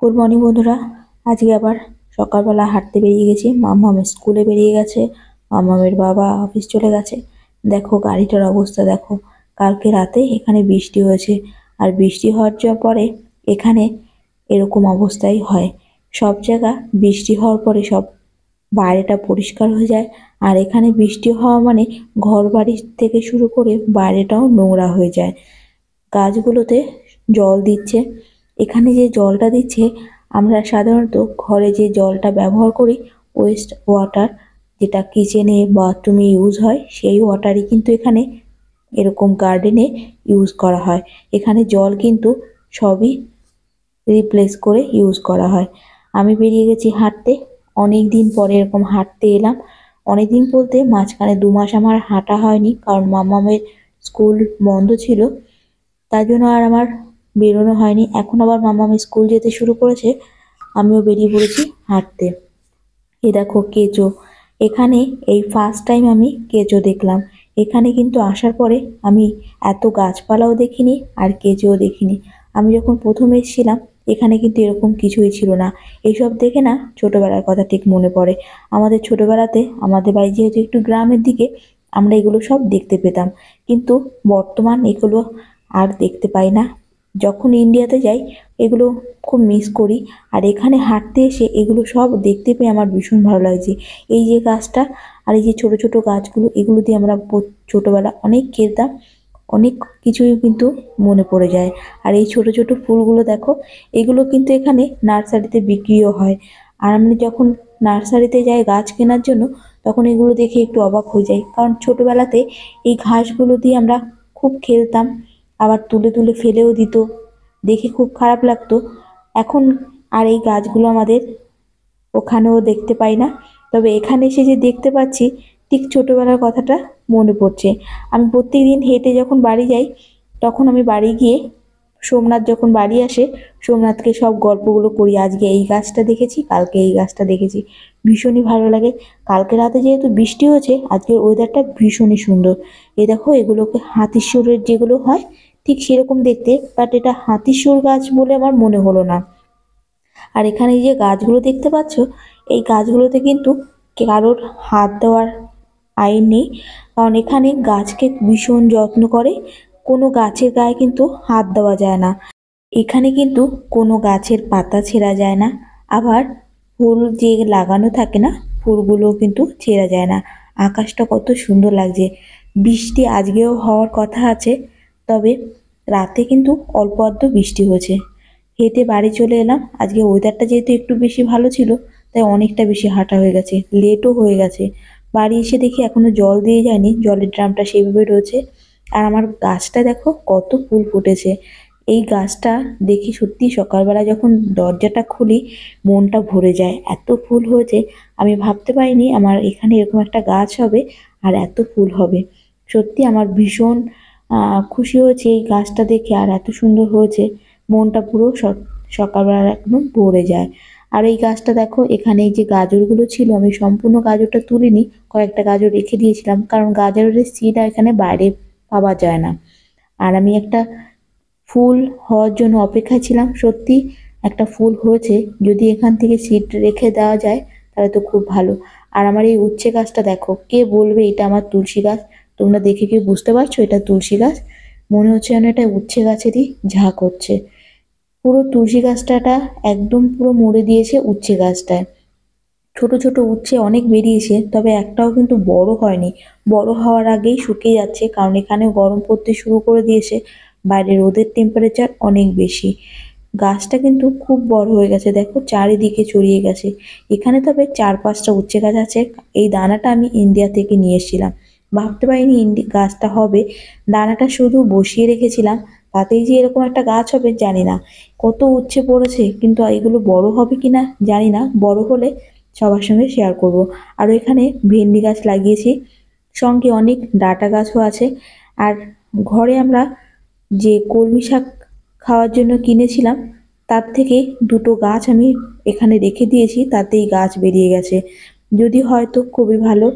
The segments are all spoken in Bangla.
গুড মর্নিং বন্ধুরা। আজকে আবার সকালবেলা হাঁটতে বেরিয়ে গেছি। মাম্মাম স্কুলে বেরিয়ে গেছে, মাম্মামের বাবা অফিস চলে গেছে। দেখো গাড়িটার অবস্থা দেখো। কালকে রাতে এখানে বৃষ্টি হয়েছে, আর বৃষ্টি হওয়ার পরে এখানে এরকম অবস্থাই হয়। সব জায়গা বৃষ্টি হওয়ার পরে সব বাইরেটা পরিষ্কার হয়ে যায়, আর এখানে বৃষ্টি হওয়া মানে ঘর বাড়ি থেকে শুরু করে বাইরেটাও নোংরা হয়ে যায়। গাছগুলোতে জল দিচ্ছে। এখানে যে জলটা দিচ্ছে, আমরা সাধারণত ঘরে যে জলটা ব্যবহার করি ওয়েস্ট ওয়াটার, যেটা কিচেনে বাথরুমে ইউজ হয়, সেই ওয়াটারই কিন্তু এখানে এরকম গার্ডেনে ইউজ করা হয়। এখানে জল কিন্তু সবই রিপ্লেস করে ইউজ করা হয়। আমি বেরিয়ে গেছি হাঁটতে। অনেক দিন পরে এরকম হাঁটতে এলাম। অনেক দিন বলতে মাঝখানে 2 মাস আমার হাঁটা হয়নি, কারণ মাম্মামের স্কুল বন্ধ ছিল, তার জন্য আর আমার বেরোনো হয়নি। এখন আবার মাম্মাম স্কুল যেতে শুরু করেছে, আমিও বেরিয়ে পড়েছি হাঁটতে। এ দেখো কেঁচো। এখানে এই ফার্স্ট টাইম আমি কেঁচো দেখলাম। এখানে কিন্তু আসার পরে আমি এত গাছপালাও দেখিনি আর কেঁচোও দেখিনি। আমি যখন প্রথম এসেছিলাম এখানে কিন্তু এরকম কিছুই ছিল না। এইসব দেখে না ছোটবেলার কথা ঠিক মনে পড়ে। আমাদের ছোটবেলাতে আমাদের বাড়ি যেহেতু একটু গ্রামের দিকে, আমরা এগুলো সব দেখতে পেতাম, কিন্তু বর্তমান এগুলো আর দেখতে পাই না। যখন ইন্ডিয়াতে যাই এগুলো খুব মিস করি, আর এখানে হাঁটতে এসে এগুলো সব দেখতে পেয়ে আমার ভীষণ ভালো লাগছে। এই যে গাছটা আর এই যে ছোট ছোট গাছগুলো, এগুলো দিয়ে আমরা ছোটবেলা অনেক খেলতাম। অনেক কিছুই কিন্তু মনে পড়ে যায়। আর এই ছোট ছোট ফুলগুলো দেখো, এগুলো কিন্তু এখানে নার্সারিতে বিক্রিও হয়। আর আমি যখন নার্সারিতে যাই গাছ কেনার জন্য, তখন এগুলো দেখে একটু অবাক হয়ে যাই, কারণ ছোটবেলাতে এই ঘাসগুলো দিয়ে আমরা খুব খেলতাম, আবার তুলে তুলে ফেলেও দিত, দেখে খুব খারাপ লাগতো। এখন আর এই গাছগুলো আমাদের ওখানেও দেখতে পাই না, তবে এখানে এসে যে দেখতে পাচ্ছি, ঠিক ছোটবেলার কথাটা মনে পড়ছে। আমি প্রত্যেকদিন হেঁটে যখন বাড়ি যাই, তখন আমি বাড়ি গিয়ে সোমনাথ যখন বাড়ি আসে, সোমনাথকে সব গল্পগুলো করি। আজকে এই গাছটা দেখেছি, কালকে এই গাছটা দেখেছি। ভীষণই ভালো লাগে। কালকে রাতে যেহেতু বৃষ্টি হয়েছে, আজকের ওয়েদারটা ভীষণই সুন্দর। এই দেখো এগুলোকে হাতির সুরের যেগুলো হয় ঠিক সেরকম দেখতে, বাট এটা হাতির সুর গাছ বলে আমার মনে হলো না। আর এখানে এই যে গাছগুলো দেখতে পাচ্ছ, এই গাছগুলোতে কিন্তু কারোর হাত দেওয়ার আইন নেই, কারণ এখানে গাছকে ভীষণ যত্ন করে। কোনো গাছের গায়ে কিন্তু হাত দেওয়া যায় না। এখানে কিন্তু কোনো গাছের পাতা ছেঁড়া যায় না, আবার ফুল যে লাগানো থাকে না, ফুলগুলো কিন্তু ছেঁড়া যায় না। আকাশটা কত সুন্দর লাগছে। বৃষ্টি আজকেও হওয়ার কথা আছে, তবে রাতে কিন্তু অল্প অল্প বৃষ্টি হয়েছে। হেঁটে বাড়ি চলে এলাম। আজকে ওয়েদারটা যেহেতু একটু বেশি ভালো ছিল, তাই অনেকটা বেশি হাঁটা হয়ে গেছে, লেটও হয়ে গেছে। বাড়ি এসে দেখি এখনো জল দিয়ে যায়নি, জলের ড্রামটা সেইভাবে রয়েছে। আর আমার গাছটা দেখো কত ফুল ফুটেছে। এই গাছটা দেখি সত্যি সকালবেলা যখন দরজাটা খুলি মনটা ভরে যায়, এত ফুল হয়েছে। আমি ভাবতে পারিনি আমার এখানে এরকম একটা গাছ হবে আর এত ফুল হবে। সত্যি আমার ভীষণ খুশি হয়েছে এই গাছটা দেখে, আর এত সুন্দর হয়েছে, মনটা পুরো সকালবেলা একদম ভরে যায়। আর এই গাছটা দেখো, এখানে এই যে গাজরগুলো ছিল, আমি সম্পূর্ণ গাজরটা তুলিনি, কয়েকটা গাজর রেখে দিয়েছিলাম, কারণ গাজরের সিড এখানে বাইরে পাওয়া যায় না। আর আমি একটা ফুল হওয়ার জন্য অপেক্ষায় ছিলাম। সত্যি একটা ফুল হয়েছে। যদি এখান থেকে সিড রেখে দেওয়া যায় তাহলে তো খুব ভালো। আর আমার এই উচ্ছে গাছটা দেখো, কে বলবে এটা আমার তুলসী গাছ? তোমরা দেখে কি বুঝতে পারছো এটা তুলসী গাছ? মনে হচ্ছে যেন এটা উচ্ছে গাছেরই ঝাঁক হচ্ছে। পুরো তুলসী গাছটাটা একদম পুরো মরে দিয়েছে উচ্ছে গাছটায়। ছোট ছোট উচ্ছে অনেক বেরিয়েছে, তবে একটাও কিন্তু বড় হয়নি। বড় হওয়ার আগেই শুকিয়ে যাচ্ছে, কারণ এখানে গরম পড়তে শুরু করে দিয়েছে। বাইরে রোদের টেম্পারেচার অনেক বেশি। গাছটা কিন্তু খুব বড় হয়ে গেছে, দেখো চারিদিকে ছড়িয়ে গেছে। এখানে তবে 4-5টা উচ্ছে গাছ আছে। এই দানাটা আমি ইন্ডিয়া থেকে নিয়ে এসেছিলাম। ভাবতে পারিনি গাছটা হবে। দানাটা শুধু বসিয়ে রেখেছিলাম, তাতেই যে এরকম একটা গাছ হবে জানি না। কত উচ্ছে পড়েছে, কিন্তু এগুলো বড় হবে কিনা জানি না। বড় হলে সবার সঙ্গে শেয়ার করব। আর এখানে ভেন্ডি গাছ লাগিয়েছি, সঙ্গে অনেক ডাঁটা গাছও আছে। আর ঘরে আমরা যে কলমি শাক খাওয়ার জন্য কিনেছিলাম, তার থেকে 2টো গাছ আমি এখানে রেখে দিয়েছি, তাতেই গাছ বেরিয়ে গেছে। যদি হয়তো খুবই ভালো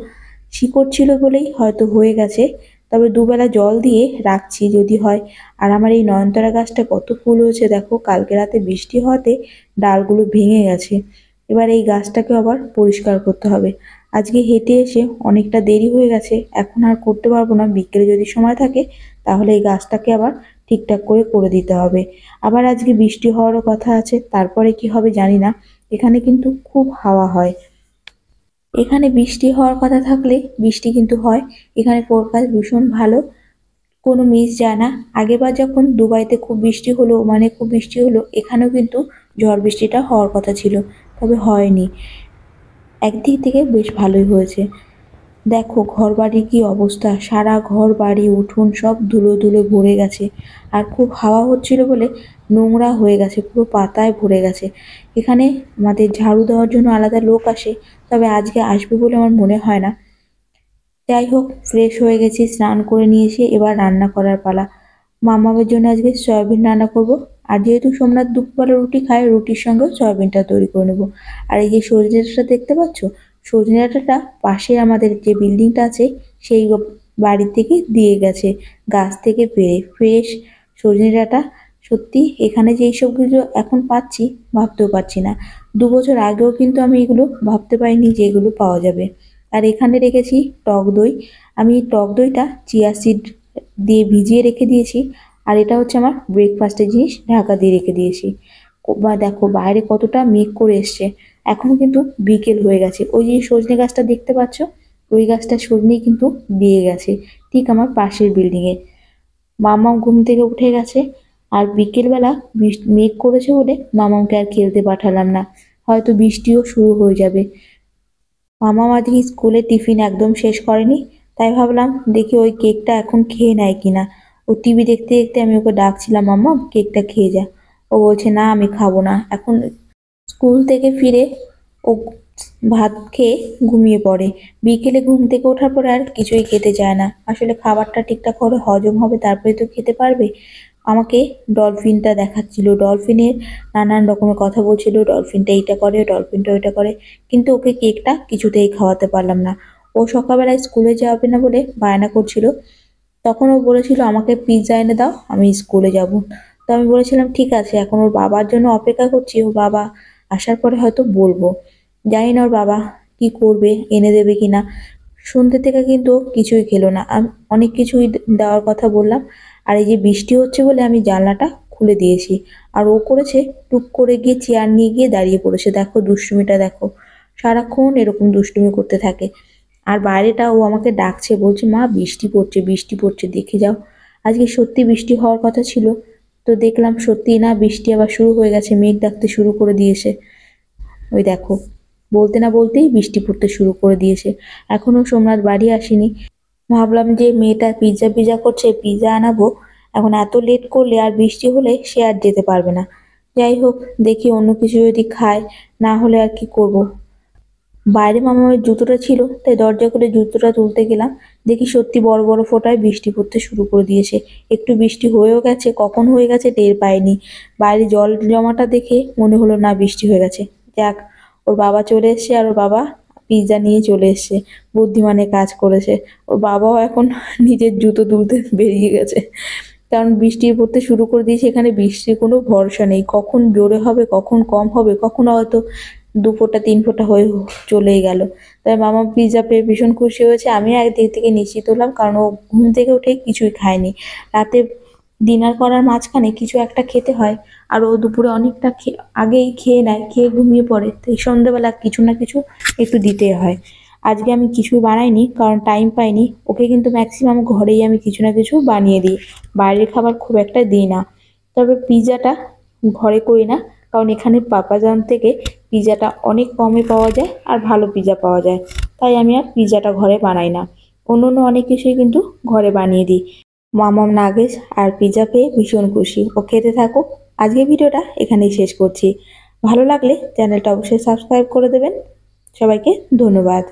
শিকড় ছিল বলেই হয়তো হয়ে গেছে, তবে দুবেলা জল দিয়ে রাখছি যদি হয়। আর আমার এই নয়নতারা গাছটা কত ফুল হয়েছে দেখো, কালকে রাতে বৃষ্টি হওয়াতে ডালগুলো ভেঙে গেছে। এবার এই গাছটাকে আবার পরিষ্কার করতে হবে। আজকে হেঁটে এসে অনেকটা দেরি হয়ে গেছে, এখন আর করতে পারবো না। বিকেলে যদি সময় থাকে তাহলে এই গাছটাকে আবার ঠিকঠাক করে করে দিতে হবে। আবার আজকে বৃষ্টি হওয়ারও কথা আছে, তারপরে কি হবে জানি না। এখানে কিন্তু খুব হাওয়া হয়। এখানে বৃষ্টি হওয়ার কথা থাকলে বৃষ্টি কিন্তু হয়। এখানে ফোরকাস্ট ভীষণ ভালো, কোনো মিস যায় না। আগেরবার যখন দুবাইতে খুব বৃষ্টি হলো, ওমানে খুব বৃষ্টি হলো, এখানেও কিন্তু ঝড় বৃষ্টিটা হওয়ার কথা ছিল, তবে হয়নি। একদিক থেকে বেশ ভালোই হয়েছে। দেখো ঘরবাড়ির কি অবস্থা, সারা ঘর বাড়ি উঠোন সব ধুলো ধুলো ভরে গেছে। আর খুব হাওয়া হচ্ছিল বলে নোংরা হয়ে গেছে, পুরো পাতায় ভরে গেছে। এখানে আমাদের ঝাড়ু দেওয়ার জন্য আলাদা লোক আসে, তবে আজকে আসবে বলে আমার মনে হয় না। যাই হোক, ফ্রেশ হয়ে গেছি, স্নান করে নিয়েছি, এবার রান্না করার পালা। মামামের জন্য আজকে সয়াবিন রান্না করব। আর যেহেতু সোমনাথ দুপুরবেলা রুটি খায়, রুটির সঙ্গেও সয়াবিনটা তৈরি করে নেবো। আর এই যে সজনে ডাঁটাটা দেখতে পাচ্ছ, সজনে ডাঁটাটা পাশে আমাদের যে বিল্ডিংটা আছে সেই বাড়ি থেকে দিয়ে গেছে, গাছ থেকে পেড়ে ফ্রেশ সজনে ডাঁটা। সত্যি এখানে যে এইসবগুলো এখন পাচ্ছি ভাবতেও পারছি না। 2 বছর আগেও কিন্তু আমি এগুলো ভাবতে পারিনি যে এগুলো পাওয়া যাবে। আর এখানে রেখেছি টক দই। আমি টক দইটা চিয়া সিড দিয়ে ভিজিয়ে রেখে দিয়েছি। আর এটা হচ্ছে আমার ব্রেকফাস্টের জিনিস, ঢাকা দিয়ে রেখে দিয়েছি। বা দেখো বাইরে কতটা মেঘ করে এসছে, এখনো কিন্তু বিকেল হয়ে গেছে। ওই যে সজনে গাছটা দেখতে পাচ্ছ, ওই গাছটা সজনেই কিন্তু দিয়ে গেছে ঠিক আমার পাশের বিল্ডিংয়ে। মামা ঘুম থেকে উঠে গেছে। আর বিকেলবেলা মেঘ করেছে বলে মামাকে আর খেলতে পাঠালাম না, হয়তো বৃষ্টিও শুরু হয়ে যাবে। মামা আজকে স্কুলে টিফিন একদম শেষ করেনি, তাই ভাবলাম দেখি ওই কেকটা এখন খেয়ে নেয় কিনা। ও টিভি দেখতে দেখতে আমি ওকে ডাকছিলাম, মাম্মা কেকটা খেয়ে যা। ও বলছে না আমি খাবো না এখন। স্কুল থেকে ফিরে ও ভাত খেয়ে ঘুমিয়ে পড়ে। বিকেলে ঘুম থেকে ওঠার পরে আর কিছুই খেতে চায় না। আসলে খাবারটা ঠিকঠাক করে হজম হবে তারপরে তো খেতে পারবে। আমাকে ডলফিনটা দেখাচ্ছিল, ডলফিনের নানান রকমের কথা বলছিল, ডলফিনটা এইটা করে, ডলফিনটা ওইটা করে। কিন্তু ওকে কেকটা কিছুতেই খাওয়াতে পারলাম না। ও সকালবেলায় স্কুলে যাবে না বলে বায়না করছিল। তখন ও বলেছিল আমাকে পিৎজা এনে দাও, আমি স্কুলে যাব। তো আমি বলেছিলাম ঠিক আছে, এখন ওর বাবার জন্য অপেক্ষা করছি, ওর বাবা আসার পরে হয়তো বলবো। জানি না ওর বাবা কি করবে, এনে দেবে কিনা। সন্ধ্যে থেকে কিন্তু ও কিছুই খেলো না। আমি অনেক কিছুই দেওয়ার কথা বললাম। আর এই যে বৃষ্টি হচ্ছে বলে আমি জানলাটা খুলে দিয়েছি। আর ও করেছে, টুক করে গিয়ে চেয়ার নিয়ে গিয়ে দাঁড়িয়ে পড়েছে। দেখো দুষ্টুমিটা দেখো, সারাক্ষণ এরকম দুষ্টুমি করতে থাকে। আর বাইরেটা ও আমাকে ডাকছে, বলছে মা বৃষ্টি পড়ছে, বৃষ্টি পড়ছে, দেখে যাও। আজকে সত্যি বৃষ্টি হওয়ার কথা ছিল, তো দেখলাম সত্যি না, বৃষ্টি আবার শুরু হয়ে গেছে, মেঘ ডাকতে শুরু করে দিয়েছে। ওই দেখো, বলতে না বলতেই বৃষ্টি পড়তে শুরু করে দিয়েছে। এখনো সোমনাথ বাড়ি আসেনি। ভাবলাম যে মেয়েটা পিৎজা পিৎজা করছে, পিৎজা আনাবো। এখন এত লেট করলে আর বৃষ্টি হলে সে আর যেতে পারবে না। যাই হোক, দেখি অন্য কিছু যদি খায়, না হলে আর কি করব। বাইরে মামার জুতোটা ছিল, তাই দরজা খুলে জুতোটা তুলতে গেলাম। দেখি সত্যি বড় বড় ফোঁটায় বৃষ্টি পড়তে শুরু করে দিয়েছে। একটু বৃষ্টি হয়েও গেছে, কখন হয়ে গেছে টের পাইনি। বাইরে জল জমাটা দেখে মনে হলো না বৃষ্টি হয়ে গেছে। যাক, ওর বাবা চলে এসছে, আর ওর বাবা পিৎজা নিয়ে চলে এসছে। বুদ্ধিমানের কাজ করেছে। ওর বাবাও এখন নিজের জুতো তুলতে বেরিয়ে গেছে, কারণ বৃষ্টি পড়তে শুরু করে দিয়েছে। এখানে বৃষ্টির কোনো ভরসা নেই, কখন জোরে হবে, কখন কম হবে, কখনো হয়তো 2 ফোঁটা 3 ফোঁটা হয়ে চলেই গেল। তাই মামা পিৎজা পেয়ে ভীষণ খুশি হয়েছে। আমিও একদিক থেকে নিশ্চিত হলাম, কারণ ও ঘুম থেকে উঠে কিছুই খায়নি। রাতে ডিনার করার মাঝখানে কিছু একটা খেতে হয়। আর ও দুপুরে অনেকটা আগেই খেয়ে নেয়, খেয়ে ঘুমিয়ে পড়ে, তাই সন্ধ্যেবেলা কিছু না কিছু একটু দিতে হয়। আজকে আমি কিছুই বানাইনি, কারণ টাইম পাইনি। ওকে কিন্তু ম্যাক্সিমাম ঘরেই আমি কিছু না কিছু বানিয়ে দিই, বাইরের খাবার খুব একটা দিই না। তবে পিৎজাটা ঘরে করি না, কারণ এখানে পাপাজান থেকে পিৎজাটা অনেক কমে পাওয়া যায় আর ভালো পিৎজা পাওয়া যায়। তাই আমি আর পিৎজাটা ঘরে বানাই না। অন্য অন্য অনেক কিছুই কিন্তু ঘরে বানিয়ে দিই। মামাম নাগেজ আর পিৎজা পেয়ে ভীষণ খুশি, ও খেতে থাকুক। আজকে ভিডিওটা এখানেই শেষ করছি। ভালো লাগলে চ্যানেলটা অবশ্যই সাবস্ক্রাইব করে দেবেন। সবাইকে ধন্যবাদ।